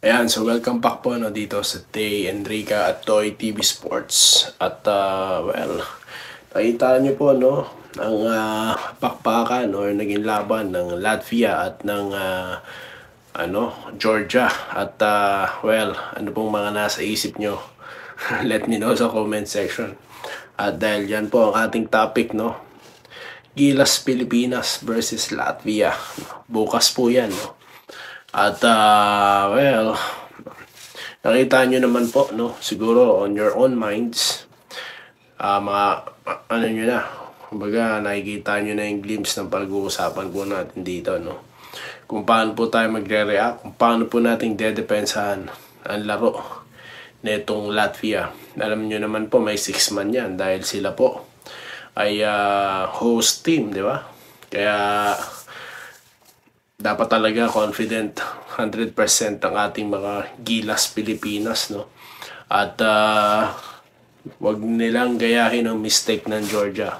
Ayan, so welcome back po no, dito sa Tay Enrica at Toy TV Sports. At nakita niyo po no, ang pakpakan or naging laban ng Latvia at ng Georgia. At ano pong mga nasa isip nyo? Let me know sa comment section. At dahil yan po ang ating topic, no? Gilas Pilipinas versus Latvia. Bukas po yan, no? At nakita nyo naman po, no? Siguro on your own minds, ano nyo na, kumbaga nakikita nyo na yung glimpse ng pag-uusapan po natin dito, no? Kung paano po tayo magre-react, kung paano po natin dedepensahan ang laro netong Latvia. Alam nyo naman po may 6 man yan dahil sila po ay host team, di ba? Kaya dapat talaga confident 100% ang ating mga Gilas Pilipinas, no? At wag nilang gayahin ang mistake ng Georgia.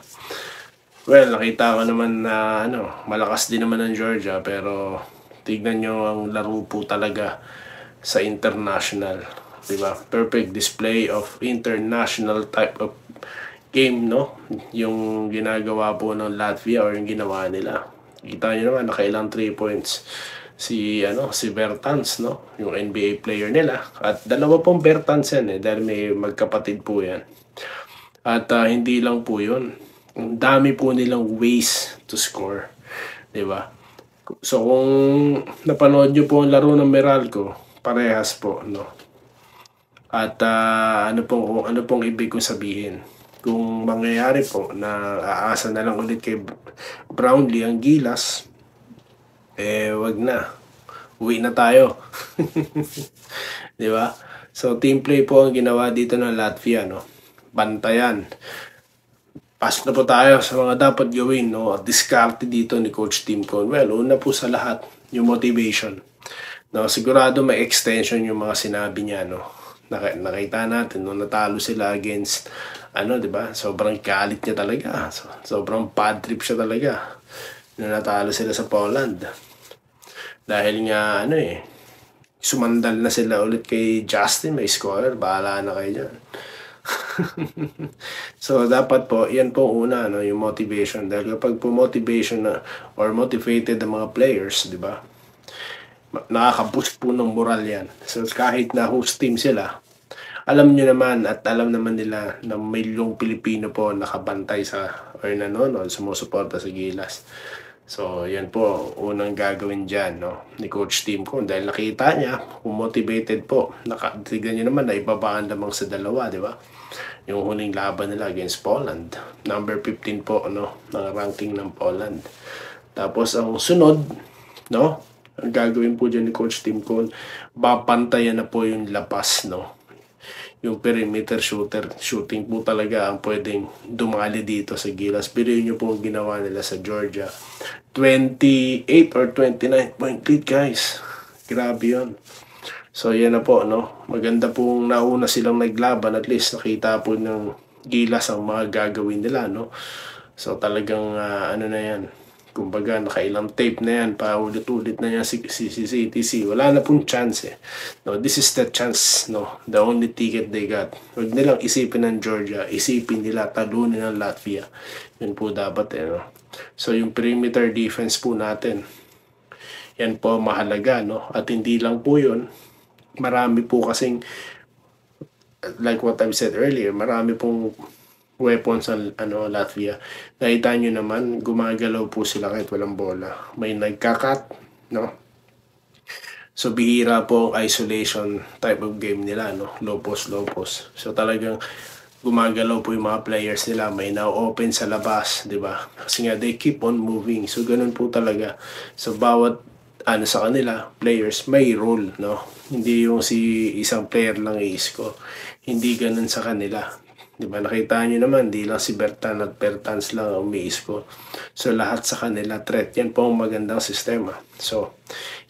Well, nakita ko naman na malakas din naman ng Georgia, pero tignan nyo ang laro po talaga sa international, di ba? Perfect display of international type of game, no? Yung ginagawa po ng Latvia or yung ginawa nila. Kita nyo naman, nakailang 3 points si Bertans, no? Yung NBA player nila. At dalawa pong Bertans yan dahil may magkapatid po yan. At hindi lang po yun. Ang dami po nilang ways to score, di ba? So kung napanood nyo po ang laro ng Meralco, parehas po, no? At ano pong ibig kong sabihin? Kung mangyayari po na aasa na lang ulit kay Brownlee ang Gilas, wag na. Uwi na tayo. Di ba? So, team play po ang ginawa dito ng Latvia, no? Bantayan. Pasok na po tayo sa mga dapat gawin, no? At diskarte dito ni Coach Tim Cone. Well, una po sa lahat, yung motivation. No, sigurado may extension yung mga sinabi niya, no? Nakita natin nung natalo sila against di ba? Sobrang galit niya talaga. Sobrang bad trip siya talaga nung natalo sila sa Poland. Dahil nga sumandal na sila ulit kay Justin, may scorer, bahala na kayo dyan. So dapat po, yan po una, yung motivation. Dahil kapag po motivation na or motivated ang mga players, di ba? Nakaka-boost po ng moral yan. So kahit na host team sila, alam nyo naman at alam naman nila na may long Pilipino po nakabantay sa or nanonood, sumusuporta sa Gilas. So yan po unang gagawin dyan, no, ni Coach Tim Cone dahil nakita niya kung motivated po. Tignan nyo naman na ibabaan lamang sa dalawa, di ba? Yung huling laban nila against Poland, number 15 po, no, ng ranking ng Poland. Tapos ang sunod, no, ang gagawin po dyan ni Coach Tim Cone, babantayan na po yung lapas, no, yung perimeter shooting po talaga ang pwedeng dumali dito sa Gilas. Bilhin nyo po ang ginawa nila sa Georgia. 28 or 29 point lead, guys. Grabe yun. So yan na po, no. Maganda pong nauna silang naglaban. At least nakita po ng Gilas ang mga gagawin nila, no. So talagang na yan. Kumbaga, nakailang tape na yan, paulit-ulit na yan si CTC. Wala na pong chance No, this is the chance, no. The only ticket they got. Huwag nilang isipin ng Georgia, isipin nila talunin ng Latvia. Yun po dapat no. So yung perimeter defense po natin, yan po mahalaga, no. At hindi lang po yun, marami po kasing, like what I've said earlier, marami pong weapons ang Latvia. Nakita nyo naman, gumagalaw po sila kahit walang bola. May nagkakat, no? So, bihira po ang isolation type of game nila, no? Low post. So, talagang gumagalaw po yung mga players nila. May na-open sa labas, di ba? Kasi nga, they keep on moving. So, ganun po talaga. So, bawat sa kanila, players, may role, no? Hindi yung si isang player lang i-score. Hindi ganun sa kanila. Diba, nakita nyo naman, di lang si Bertan at Bertans lang ang umiisko. So, lahat sa kanila threat. Yan po ang magandang sistema. So,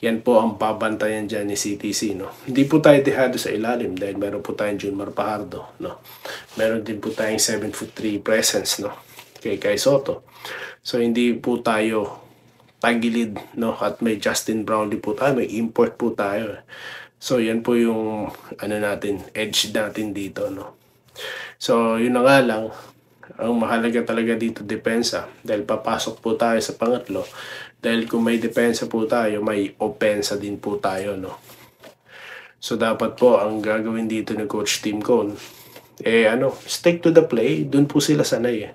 yan po ang babantayan dyan ni CTC, no. Hindi po tayo dehado sa ilalim dahil meron po tayong Junmar Pajardo, no. Meron din po tayong 7'3" presence, no, kay Kai Soto. So, hindi po tayo tagilid, no, at may Justin Brownlee po tayo, may import po tayo. So yan po yung ano natin, edge natin dito, no. So yun na nga lang, ang mahalaga talaga dito depensa, dahil papasok po tayo sa pangatlo. Dahil kung may depensa po tayo, may opensa din po tayo, no. So dapat po ang gagawin dito ni Coach Tim Cone, stick to the play. Doon po sila sanay,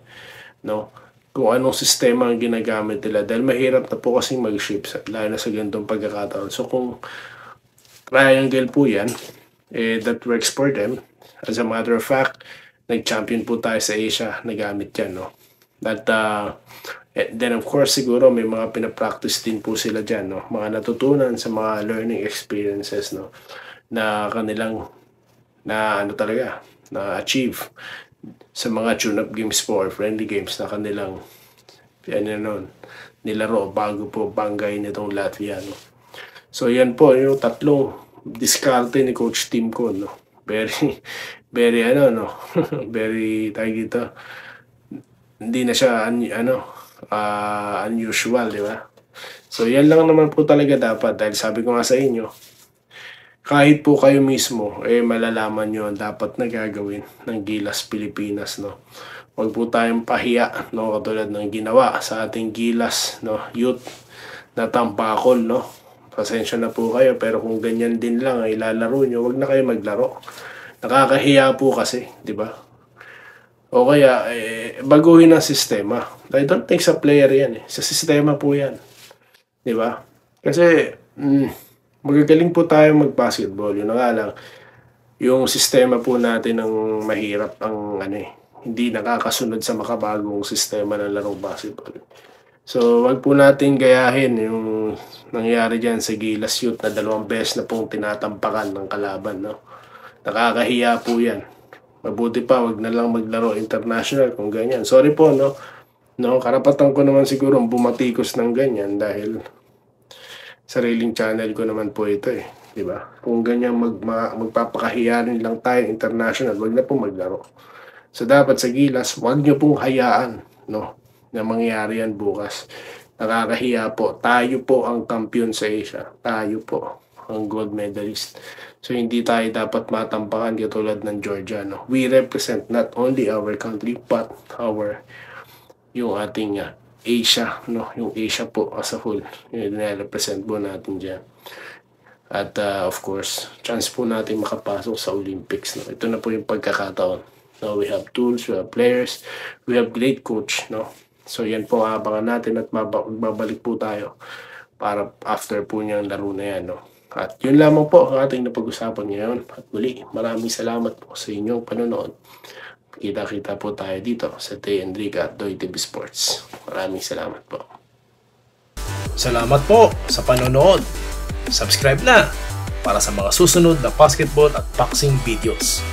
no. Kung anong sistema ang ginagamit nila, dahil mahirap na po kasing mag-shift, lalo na sa ganitong pagkakataon. So kung triangle po yan, that works for them. As a matter of fact, nag-champion po tayo sa Asia na gamit yan, no. That, then of course, siguro may mga pinapractice din po sila dyan, no. Mga natutunan sa mga learning experiences, no, na kanilang na-achieve sa mga tune-up games po or friendly games na kanilang nilaro bago po banggay nitong Latvia, no. So yan po yung tatlong diskarte ni Coach Tim Cone, no. Very very dito. Hindi na siya unusual, di ba? So yan lang naman po talaga dapat, dahil sabi ko nga sa inyo, kahit po kayo mismo malalaman nyo ang dapat na gagawin ng Gilas Pilipinas, no. Huwag po tayong pahiya, no, katulad ng ginawa sa ating Gilas, no, youth na tambakol, no. Pasensya na po kayo, pero kung ganyan din lang ay ilalaro nyo, wag na kayo maglaro. Nakakahiya po kasi, di ba? O kaya, baguhin ang sistema. I don't think sa player yan, sa sistema po yan. Di ba? Kasi, magagaling po tayo mag-basketball. Yun na nga lang, yung sistema po natin ang mahirap, ang hindi nakakasunod sa makabagong sistema ng larong basketball. So, wag po natin gayahin yung nangyari dyan sa Gilas Youth na 2 beses na pong tinatampakan ng kalaban, no? Nakakahiya po yan. Mabuti pa, wag na lang maglaro international kung ganyan. Sorry po, no? Karapatan ko naman siguro bumatikos ng ganyan dahil sariling channel ko naman po ito, di ba? Kung ganyan magpapakahiyanin lang tayo international, wag na po maglaro. So, dapat sa Gilas, wag nyo pong hayaan, no, na mangyari yan bukas. Nakakahiya po. Tayo po ang kampiyon sa Asia. Tayo po ang gold medalist. So, hindi tayo dapat matampakan katulad ng Georgia, no. We represent not only our country, but yung ating Asia, no. Yung Asia po as a whole. Yung represent po natin dyan. At of course, chance po natin makapasok sa Olympics, no. Ito na po yung pagkakataon. No, we have tools, we have players, we have great coach, no. So yan po abangan natin at babalik po tayo para after po niyang laro na yan, no. At yun lamang po ang ating napag-usapan ngayon. At muli, maraming salamat po sa inyong panonood. Kita-kita po tayo dito sa Tay Enrique at Doy TV Sports. Maraming salamat po. Salamat po sa panonood. Subscribe na para sa mga susunod na basketball at boxing videos.